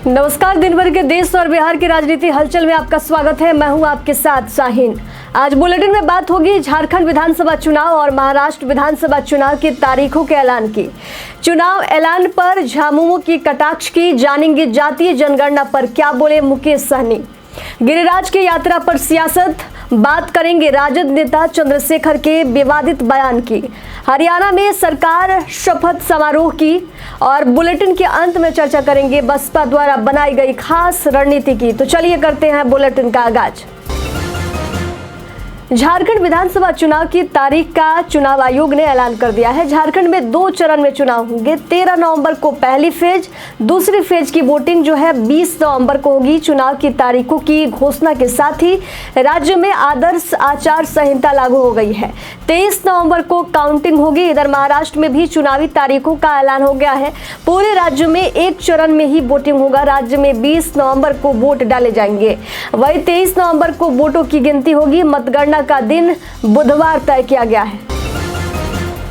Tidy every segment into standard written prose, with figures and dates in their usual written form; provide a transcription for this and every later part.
नमस्कार, दिन भर के देश और बिहार की राजनीति हलचल में आपका स्वागत है। मैं हूं आपके साथ शाहीन। आज बुलेटिन में बात होगी झारखंड विधानसभा चुनाव और महाराष्ट्र विधानसभा चुनाव की तारीखों के ऐलान की। चुनाव ऐलान पर झामुमो की कटाक्ष की, जानेंगे जातीय जनगणना पर क्या बोले मुकेश सहनी। गिरिराज की यात्रा पर सियासत, बात करेंगे राजद नेता चंद्रशेखर के विवादित बयान की। हरियाणा में सरकार शपथ समारोह की और बुलेटिन के अंत में चर्चा करेंगे बसपा द्वारा बनाई गई खास रणनीति की। तो चलिए करते हैं बुलेटिन का आगाज। झारखंड विधानसभा चुनाव की तारीख का चुनाव आयोग ने ऐलान कर दिया है। झारखंड में 2 चरण में चुनाव होंगे। 13 नवंबर को पहली फेज, दूसरी फेज की वोटिंग जो है 20 नवंबर को होगी। चुनाव की तारीखों की घोषणा के साथ ही राज्य में आदर्श आचार संहिता लागू हो गई है। 23 नवंबर को काउंटिंग होगी। इधर महाराष्ट्र में भी चुनावी तारीखों का ऐलान हो गया है। पूरे राज्य में 1 चरण में ही वोटिंग होगा। राज्य में 20 नवंबर को वोट डाले जाएंगे। वही 23 नवंबर को वोटों की गिनती होगी। मतगणना का दिन बुधवार तय किया गया है।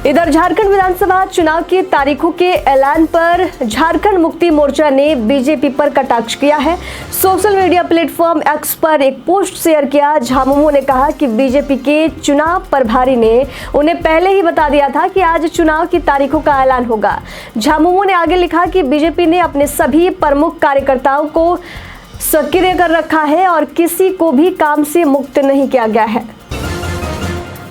इधर झारखंड विधानसभा चुनाव की तारीखों के ऐलान पर झारखंड मुक्ति मोर्चा ने बीजेपी पर कटाक्ष किया है। सोशल मीडिया प्लेटफॉर्म एक्स पर एक पोस्ट शेयर किया। झामुमो ने कहा कि बीजेपी के चुनाव प्रभारी ने उन्हें पहले ही बता दिया था कि आज चुनाव की तारीखों का ऐलान होगा। झामुमो ने आगे लिखा कि बीजेपी ने अपने सभी प्रमुख कार्यकर्ताओं को सक्रिय कर रखा है और किसी को भी काम से मुक्त नहीं किया गया है।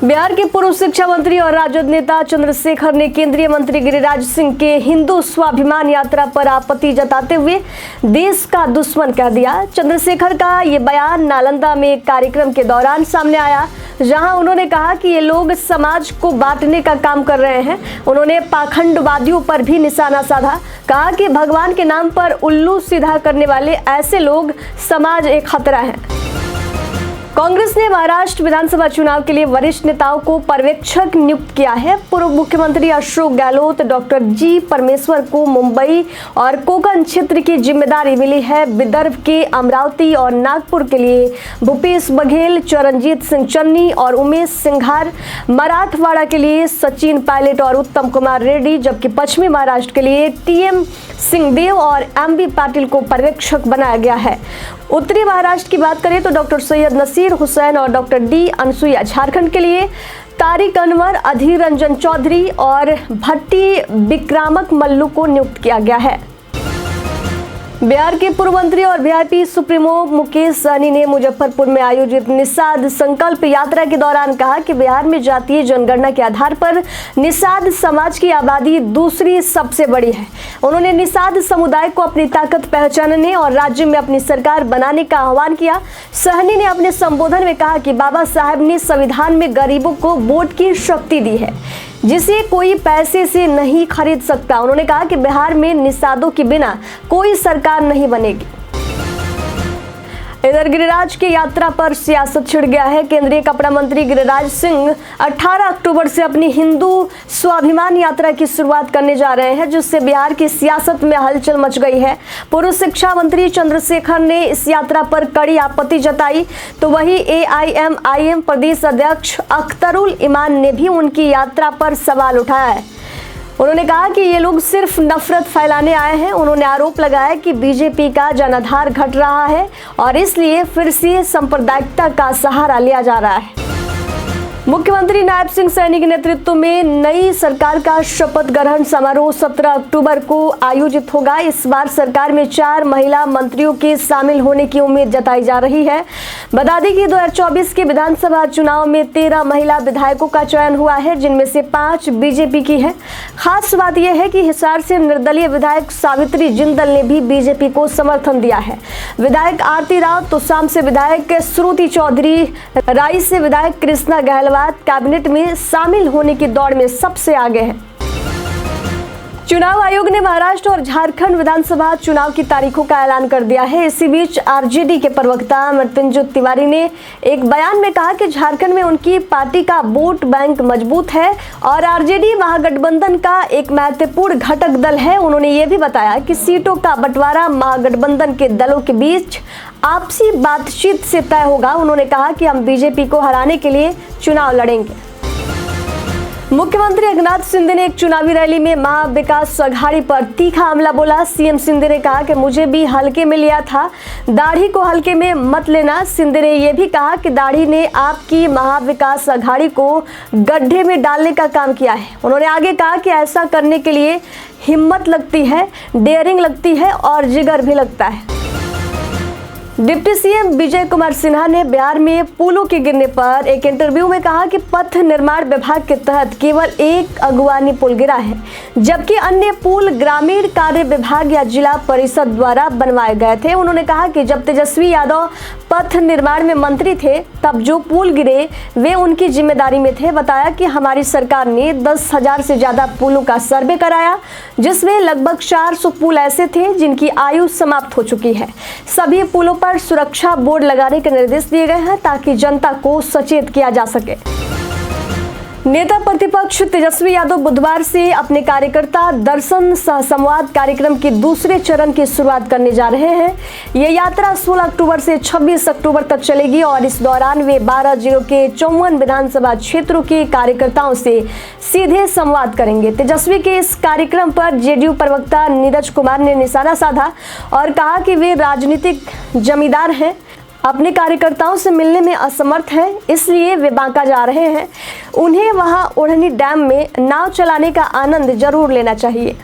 बिहार के पूर्व शिक्षा मंत्री और राजद नेता चंद्रशेखर ने केंद्रीय मंत्री गिरिराज सिंह के हिंदू स्वाभिमान यात्रा पर आपत्ति जताते हुए देश का दुश्मन कह दिया। चंद्रशेखर का ये बयान नालंदा में एक कार्यक्रम के दौरान सामने आया, जहां उन्होंने कहा कि ये लोग समाज को बांटने का काम कर रहे हैं। उन्होंने पाखंडवादियों पर भी निशाना साधा। कहा कि भगवान के नाम पर उल्लू सीधा करने वाले ऐसे लोग समाज एक खतरा है। कांग्रेस ने महाराष्ट्र विधानसभा चुनाव के लिए वरिष्ठ नेताओं को पर्यवेक्षक नियुक्त किया है। पूर्व मुख्यमंत्री अशोक गहलोत, डॉक्टर जी परमेश्वर को मुंबई और कोंकण क्षेत्र की जिम्मेदारी मिली है। विदर्भ के अमरावती और नागपुर के लिए भूपेश बघेल, चरणजीत सिंह चन्नी और उमेश सिंघार, मराठवाड़ा के लिए सचिन पायलट और उत्तम कुमार रेड्डी, जबकि पश्चिमी महाराष्ट्र के लिए टीएम सिंहदेव और एमबी पाटिल को पर्यवेक्षक बनाया गया है। उत्तरी महाराष्ट्र की बात करें तो डॉक्टर सैयद नसीर हुसैन और डॉक्टर डी अनसुईया, झारखंड के लिए तारिक अनवर, अधीर रंजन चौधरी और भट्टी विक्रामक मल्लू को नियुक्त किया गया है। बिहार के पूर्व मंत्री और वीआईपी सुप्रीमो मुकेश सहनी ने मुजफ्फरपुर में आयोजित निषाद संकल्प यात्रा के दौरान कहा कि बिहार में जातीय जनगणना के आधार पर निषाद समाज की आबादी दूसरी सबसे बड़ी है। उन्होंने निषाद समुदाय को अपनी ताकत पहचानने और राज्य में अपनी सरकार बनाने का आह्वान किया। सहनी ने अपने संबोधन में कहा कि बाबा साहब ने संविधान में गरीबों को वोट की शक्ति दी है, जिसे कोई पैसे से नहीं खरीद सकता। उन्होंने कहा कि बिहार में निषादों के बिना कोई सरकार नहीं बनेगी। इधर गिरिराज की यात्रा पर सियासत छिड़ गया है। केंद्रीय कपड़ा मंत्री गिरिराज सिंह 18 अक्टूबर से अपनी हिंदू स्वाभिमान यात्रा की शुरुआत करने जा रहे हैं, जिससे बिहार की सियासत में हलचल मच गई है। पूर्व शिक्षा मंत्री चंद्रशेखर ने इस यात्रा पर कड़ी आपत्ति जताई, तो वहीं एआईएमआईएम प्रदेश अध्यक्ष अख्तरुल इमान ने भी उनकी यात्रा पर सवाल उठाया है। उन्होंने कहा कि ये लोग सिर्फ नफरत फैलाने आए हैं। उन्होंने आरोप लगाया कि बीजेपी का जनाधार घट रहा है और इसलिए फिर से सांप्रदायिकता का सहारा लिया जा रहा है। मुख्यमंत्री नायब सिंह सैनी के नेतृत्व में नई सरकार का शपथ ग्रहण समारोह 17 अक्टूबर को आयोजित होगा। इस बार सरकार में 4 महिला मंत्रियों के शामिल होने की उम्मीद जताई जा रही है। बता दें कि 2024 के विधानसभा चुनाव में 13 महिला विधायकों का चयन हुआ है, जिनमें से 5 बीजेपी की है। खास बात यह है कि हिसार से निर्दलीय विधायक सावित्री जिंदल ने भी बीजेपी को समर्थन दिया है। विधायक आरती राव, तोशाम से विधायक श्रुति चौधरी, राई से विधायक कृष्णा गहलोत कैबिनेट में शामिल होने की दौड़ में सबसे आगे है। चुनाव आयोग ने महाराष्ट्र और झारखंड विधानसभा चुनाव की तारीखों का ऐलान कर दिया है। इसी बीच आरजेडी के प्रवक्ता मृत्युंजय तिवारी ने एक बयान में कहा कि झारखंड में उनकी पार्टी का वोट बैंक मजबूत है और आरजेडी महागठबंधन का एक महत्वपूर्ण घटक दल है। उन्होंने ये भी बताया कि सीटों का बंटवारा महागठबंधन के दलों के बीच आपसी बातचीत से तय होगा। उन्होंने कहा कि हम बीजेपी को हराने के लिए चुनाव लड़ेंगे। मुख्यमंत्री एकनाथ शिंदे ने एक चुनावी रैली में महाविकास अघाड़ी पर तीखा हमला बोला। सीएम शिंदे ने कहा कि मुझे भी हल्के में लिया था, दाढ़ी को हल्के में मत लेना। शिंदे ने यह भी कहा कि दाढ़ी ने आपकी महाविकास अघाड़ी को गड्ढे में डालने का काम किया है। उन्होंने आगे कहा कि ऐसा करने के लिए हिम्मत लगती है, डेयरिंग लगती है और जिगर भी लगता है। डिप्टी सीएम विजय कुमार सिन्हा ने बिहार में पुलों के गिरने पर एक इंटरव्यू में कहा कि पथ निर्माण विभाग के तहत केवल एक अगुवानी पुल गिरा है, जबकि अन्य पुल ग्रामीण कार्य विभाग या जिला परिषद द्वारा बनवाए गए थे। उन्होंने कहा कि जब तेजस्वी यादव पथ निर्माण में मंत्री थे तब जो पुल गिरे वे उनकी जिम्मेदारी में थे। बताया कि हमारी सरकार ने 10,000 से ज्यादा पुलों का सर्वे कराया, जिसमें लगभग 400 पुल ऐसे थे जिनकी आयु समाप्त हो चुकी है। सभी पुलों पर सुरक्षा बोर्ड लगाने के निर्देश दिए गए हैं ताकि जनता को सचेत किया जा सके। नेता प्रतिपक्ष तेजस्वी यादव बुधवार से अपने कार्यकर्ता दर्शन सह संवाद कार्यक्रम के दूसरे चरण की शुरुआत करने जा रहे हैं। ये यात्रा 16 अक्टूबर से 26 अक्टूबर तक चलेगी और इस दौरान वे 12 जिलों के 54 विधानसभा क्षेत्रों के कार्यकर्ताओं से सीधे संवाद करेंगे। तेजस्वी के इस कार्यक्रम पर जेडीयू प्रवक्ता नीरज कुमार ने निशाना साधा और कहा कि वे राजनीतिक जमींदार हैं, अपने कार्यकर्ताओं से मिलने में असमर्थ हैं, इसलिए वे बांका जा रहे हैं। उन्हें वहां ओढ़नी डैम में नाव चलाने का आनंद जरूर लेना चाहिए।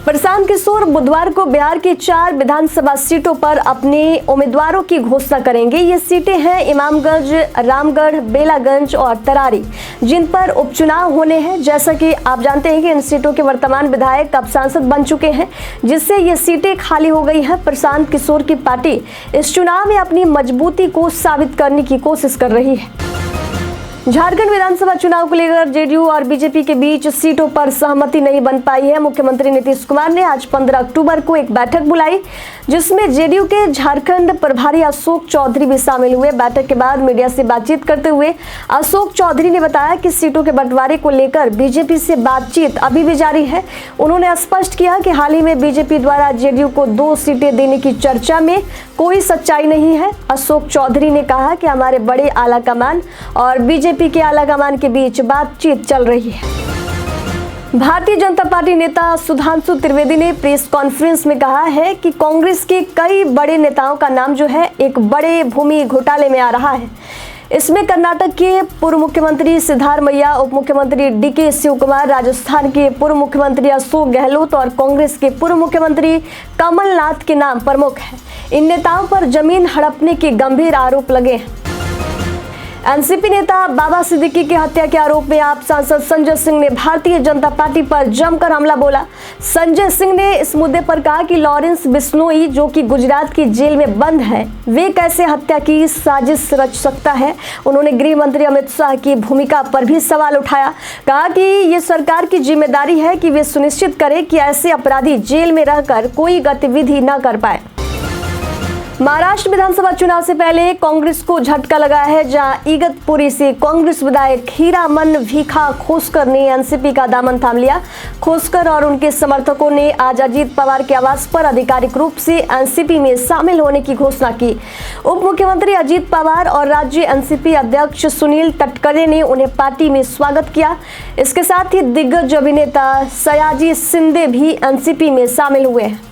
प्रशांत किशोर बुधवार को बिहार की 4 विधानसभा सीटों पर अपने उम्मीदवारों की घोषणा करेंगे। ये सीटें हैं इमामगंज, रामगढ़, बेलागंज और तरारी, जिन पर उपचुनाव होने हैं। जैसा कि आप जानते हैं कि इन सीटों के वर्तमान विधायक अब सांसद बन चुके हैं, जिससे ये सीटें खाली हो गई हैं। प्रशांत किशोर की पार्टी इस चुनाव में अपनी मजबूती को साबित करने की कोशिश कर रही है। झारखंड विधानसभा चुनाव को लेकर जेडीयू और बीजेपी के बीच सीटों पर सहमति नहीं बन पाई है। मुख्यमंत्री नीतीश कुमार ने आज 15 अक्टूबर को एक बैठक बुलाई, जिसमें जेडीयू के झारखंड प्रभारी अशोक चौधरी भी शामिल हुए। बैठक के बाद मीडिया से बातचीत करते हुए अशोक चौधरी ने बताया कि सीटों के बंटवारे को लेकर बीजेपी से बातचीत अभी भी जारी है। उन्होंने स्पष्ट किया कि हाल ही में बीजेपी द्वारा जेडीयू को 2 सीटें देने की चर्चा में कोई सच्चाई नहीं है। अशोक चौधरी ने कहा कि हमारे बड़े आलाकमान और बीजेपी के आलाकमान के बीच बातचीत चल रही है। भारतीय जनता पार्टी नेता सुधांशु त्रिवेदी ने प्रेस कॉन्फ्रेंस में कहा है कि कांग्रेस के कई बड़े नेताओं का नाम जो है एक बड़े भूमि घोटाले में आ रहा है। इसमें कर्नाटक के पूर्व मुख्यमंत्री सिद्धारमैया, उप मुख्यमंत्री डीके शिवकुमार, राजस्थान के पूर्व मुख्यमंत्री अशोक गहलोत और कांग्रेस के पूर्व मुख्यमंत्री कमलनाथ के नाम प्रमुख हैं। इन नेताओं पर जमीन हड़पने के गंभीर आरोप लगे हैं। एनसीपी नेता बाबा सिद्दीकी की हत्या के आरोप में आप सांसद संजय सिंह ने भारतीय जनता पार्टी पर जमकर हमला बोला। संजय सिंह ने इस मुद्दे पर कहा कि लॉरेंस बिश्नोई, जो कि गुजरात की जेल में बंद है, वे कैसे हत्या की साजिश रच सकता है। उन्होंने गृह मंत्री अमित शाह की भूमिका पर भी सवाल उठाया। कहा कि ये सरकार की जिम्मेदारी है कि वे सुनिश्चित करें कि ऐसे अपराधी जेल में रहकर कोई गतिविधि न कर पाए। महाराष्ट्र विधानसभा चुनाव से पहले कांग्रेस को झटका लगा है, जहां इगतपुरी से कांग्रेस विधायक हीरामन भीखा खोसकर ने एनसीपी का दामन थाम लिया। खोसकर और उनके समर्थकों ने आज अजीत पवार के आवास पर आधिकारिक रूप से एनसीपी में शामिल होने की घोषणा की। उप मुख्यमंत्री अजीत पवार और राज्य एनसीपी अध्यक्ष सुनील तटकरे ने उन्हें पार्टी में स्वागत किया। इसके साथ ही दिग्गज अभिनेता सयाजी शिंदे भी एनसीपी में शामिल हुए हैं।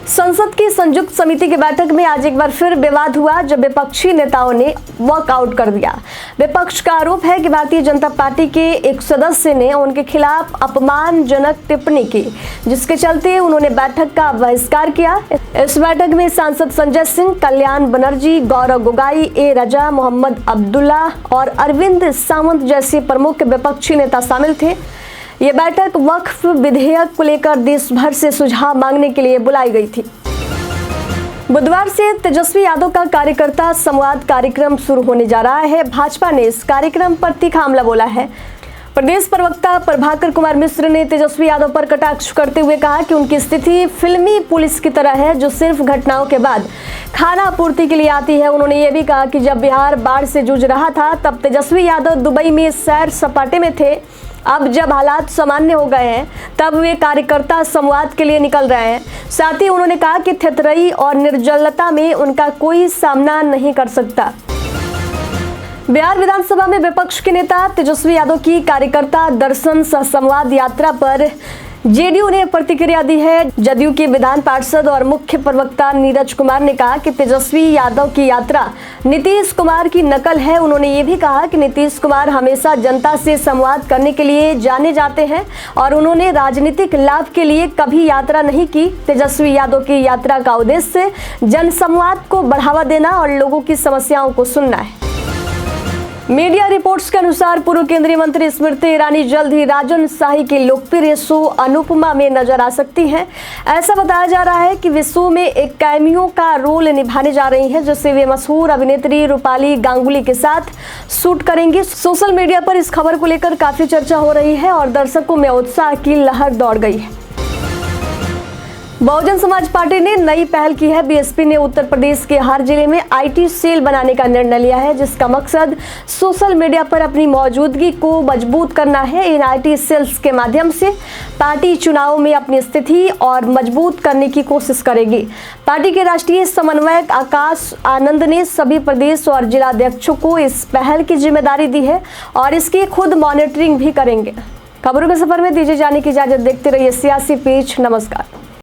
संसद की संयुक्त समिति की बैठक में आज एक बार फिर विवाद हुआ, जब विपक्षी नेताओं ने वॉकआउट कर दिया। विपक्ष का आरोप है कि भारतीय जनता पार्टी के एक सदस्य ने उनके खिलाफ अपमानजनक टिप्पणी की, जिसके चलते उन्होंने बैठक का बहिष्कार किया। इस बैठक में सांसद संजय सिंह, कल्याण बनर्जी, गौरव गोगाई, ए रजा, मोहम्मद अब्दुल्ला और अरविंद सावंत जैसे प्रमुख विपक्षी नेता शामिल थे। ये बैठक वक्फ विधेयक को लेकर देश भर से सुझाव मांगने के लिए बुलाई गई थी। बुधवार से तेजस्वी यादव का कार्यकर्ता संवाद कार्यक्रम शुरू होने जा रहा है। भाजपा ने इस कार्यक्रम पर तीखा हमला बोला है। प्रदेश प्रवक्ता प्रभाकर कुमार मिश्र ने तेजस्वी यादव पर कटाक्ष करते हुए कहा कि उनकी स्थिति फिल्मी पुलिस की तरह है, जो सिर्फ घटनाओं के बाद खाना आपूर्ति के लिए आती है। उन्होंने ये भी कहा कि जब बिहार बाढ़ से जूझ रहा था तब तेजस्वी यादव दुबई में सैर सपाटे में थे। अब जब हालात सामान्य हो गए हैं तब वे कार्यकर्ता संवाद के लिए निकल रहे हैं। साथ ही उन्होंने कहा कि थेतरई और निर्जलता में उनका कोई सामना नहीं कर सकता। बिहार विधानसभा में विपक्ष के नेता तेजस्वी यादव की कार्यकर्ता दर्शन सह संवाद यात्रा पर जेडीयू ने प्रतिक्रिया दी है। जदयू के विधान पार्षद और मुख्य प्रवक्ता नीरज कुमार ने कहा कि तेजस्वी यादव की यात्रा नीतीश कुमार की नकल है। उन्होंने ये भी कहा कि नीतीश कुमार हमेशा जनता से संवाद करने के लिए जाने जाते हैं और उन्होंने राजनीतिक लाभ के लिए कभी यात्रा नहीं की। तेजस्वी यादव की यात्रा का उद्देश्य जनसंवाद को बढ़ावा देना और लोगों की समस्याओं को सुनना है। मीडिया रिपोर्ट्स के अनुसार पूर्व केंद्रीय मंत्री स्मृति ईरानी जल्द ही राजन शाही के लोकप्रिय शो अनुपमा में नजर आ सकती हैं। ऐसा बताया जा रहा है कि वे शो में एक कैमियो का रोल निभाने जा रही हैं, जिससे वे मशहूर अभिनेत्री रूपाली गांगुली के साथ शूट करेंगी। सोशल मीडिया पर इस खबर को लेकर काफी चर्चा हो रही है और दर्शकों में उत्साह की लहर दौड़ गई है। बहुजन समाज पार्टी ने नई पहल की है। बीएसपी ने उत्तर प्रदेश के हर जिले में आईटी सेल बनाने का निर्णय लिया है, जिसका मकसद सोशल मीडिया पर अपनी मौजूदगी को मजबूत करना है। इन आईटी सेल्स के माध्यम से पार्टी चुनाव में अपनी स्थिति और मजबूत करने की कोशिश करेगी। पार्टी के राष्ट्रीय समन्वयक आकाश आनंद ने सभी प्रदेश और जिलाध्यक्षों को इस पहल की जिम्मेदारी दी है और इसकी खुद मॉनिटरिंग भी करेंगे। खबरों के सफर में दीजिए जाने की इजाजत। देखते रहिए सियासी पेच। नमस्कार।